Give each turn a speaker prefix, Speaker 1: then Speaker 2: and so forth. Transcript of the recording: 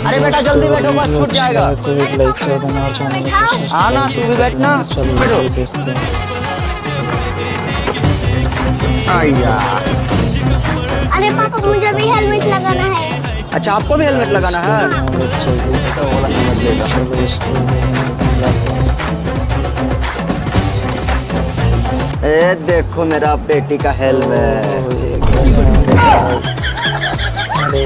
Speaker 1: अरे बेटा जल्दी बैठो, बस छूट जाएगा।
Speaker 2: तो एक लाइक कर देना और चैनल को सब्सक्राइब
Speaker 1: हाँ ना, तू भी बैठना।
Speaker 2: चलो
Speaker 1: बैठो।
Speaker 2: वीडियो देखते हैं।
Speaker 1: आया।
Speaker 3: अरे पापा मुझे भी हेलमेट लगाना है।
Speaker 1: अच्छा आपको भी हेलमेट लगाना है? तो वाला नंबर लेगा।
Speaker 2: चलो इसको लगाते हैं।
Speaker 1: ए देखो मेरा बेटी का हेलमेट।
Speaker 2: ओ, ये क्या है? अरे